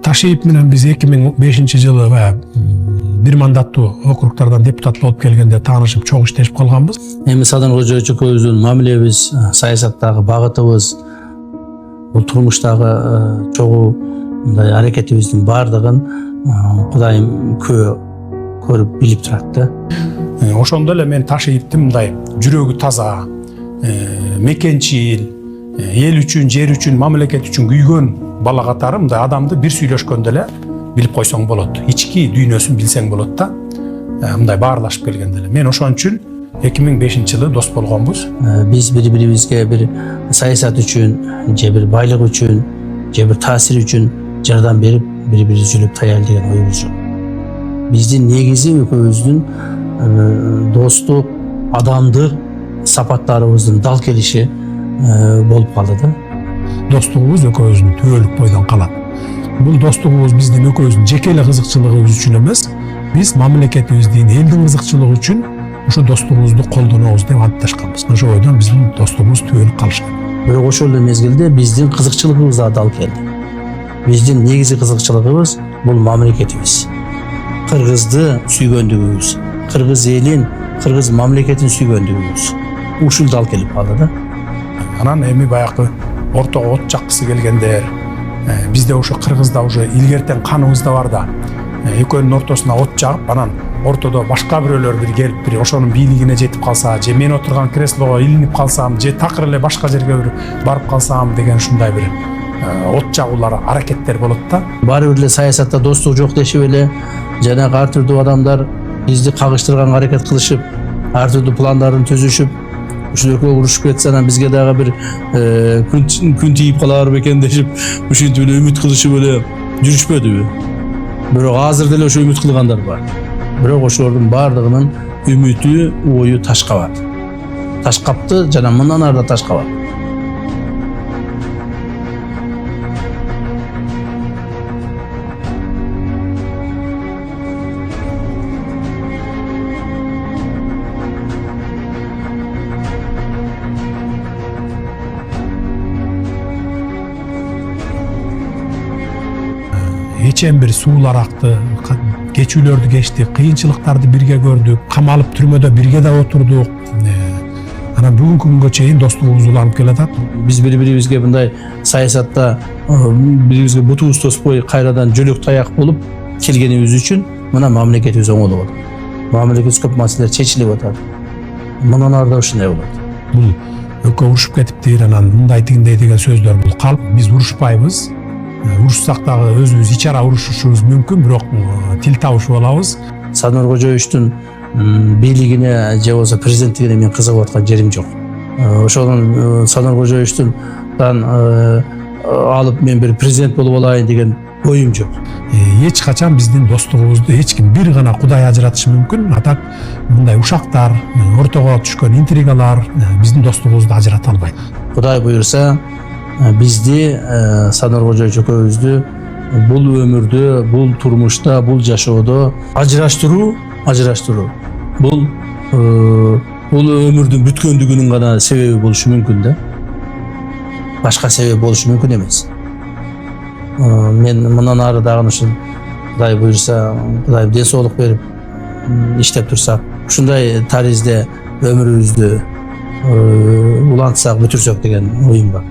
Ташиев менен биз 2005-жылы бир мандаттуу округдардан депутат болуп келгенде таанышып чогуу иштешип калганбыз. Эми Садыр Кожоевич экөөбүздүн мамилебиз, саясаттагы багытыбыз, бул турмуштагы чогуу мындай аракетибиздин баардыгын Кудайым көрүп билип турат да. Ошондо эле мен Ташиевдин мындай жүрөгү таза, мекенчил, эл үчүн, жер үчүн, мамлекет үчүн күйгөн бала катары мындай адамды бир сүйлөшкөндө эле билип койсоң болот. Ички дүйнөсүн билсең болот да. Мындай баарлашып келгенде эле. Мен ошон үчүн 2005-жылы дос болгонбуз. Биз бири-бирибизге бир саясат үчүн, же бир байлык үчүн, же бир таасир үчүн жардам берип, бири-бири жүрүп таял деген оюбуз жок. Биздин негизи экөөбүздүн достук, адамдык сапаттарыбыздын дал келиши болуп калды да. Достугубуз экөөбүздүн түбөлүк бойдон калат. Бул достугубуз биздин экөөбүздүн жеке эле кызыкчылыгыбыз үчүн эмес, биз мамлекетибиздин, элдин кызыкчылыгы үчүн ошо достугубузду колдонобуз деп антташканбыз. Ошо бойдон биздин достугубуз түбөлүк калышкан. Бирок ошол эле мезгилде биздин кызыкчылыгыбыз да дал келди. Биздин негизи кызыкчылыгыбыз бул мамлекетибиз. Кыргызды сүйгөндүгүбүз, кыргыз элин, кыргыз мамлекетин сүйгөндүгүбүз. Ушул дал келип калды да. Анан эми баягы ортого от жаккысы келгендер, бизде ошо кыргызда уже илгертен каныбызда бар да. Экөөнүн ортосуна от жагып, анан ортодо башка бирөөлөр бир келип бир ошонун бийлигине жетип калса, же мен отурган креслого илинип калсам, же такыр эле башка жерге бир барып калсам деген ушундай бир от жагуулар аракеттер болот да. Баары бир эле саясатта достук жок дешип эле жанагы ар түрдүү адамдар бизди кагыштырганга аракет кылышып, ар түрдүү пландарын түзүшүп, ушул экөө урушуп кетсе, анан бизге дагы бир күн тийип калар бекен дешип, ушинтип эле үмүт кылышып эле жүрүшпөдүбү? Бирок азыр деле ошо үмүт кылгандар бар. Бирок ошолордун баардыгынын үмүтү, ою таш кабат. Таш капты, жана мындан ары да таш кабат. Эчен бир суулар акты, кечүүлөрдү кечтик, кыйынчылыктарды бирге көрдүк, камалып түрмөдө бирге да отурдук. Анан бүгүнкү күнгө чейин достугубуз уланып келатат. Биз бири-бирибизге мындай саясатта бирибизге бутубуз тоспой кайрадан жөлөк таяк болуп келгенибиз үчүн мына мамлекетибиз оңолуп атат. Мамлекет көп маселелер чечилип атат. Мындан ары да ушундай болот. Бул экөө урушуп кетиптир, анан мындай тигиндей деген сөздөр бул калп. Биз урушпайбыз. Урушсак дагы өзүбүз ич ара урушушубуз мүмкүн, бирок тил табышып алабыз. Садыр Кожоевичтин бийлигине же болбосо президенттигине мен кызыгып аткан жерим жок. Ошонун Садыр Кожоевичтен алып мен бир президент болуп алайын деген оюм жок. Эч качан биздин достугубузду эч ким, бир гана Кудай ажыратышы мүмкүн. Атак мындай ушактар, ортого түшкөн интригалар биздин достугубузду ажырата албайт. Кудай буйрса бизди Садыр Кожоевич экөөбүздү бул өмүрдө, бул турмушта, бул жашоодо ажыраштыруу бул өмүрдүн бүткөндүгүнүн гана себеби болушу мүмкүн да. Башка себеп болушу мүмкүн эмес. Мен мындан ары дагы ушул Кудай буйрса, Кудай ден соолук берип иштеп турсак, ушундай таризде өмүрүбүздү улантсак, бүтүрсөк деген оюм бар.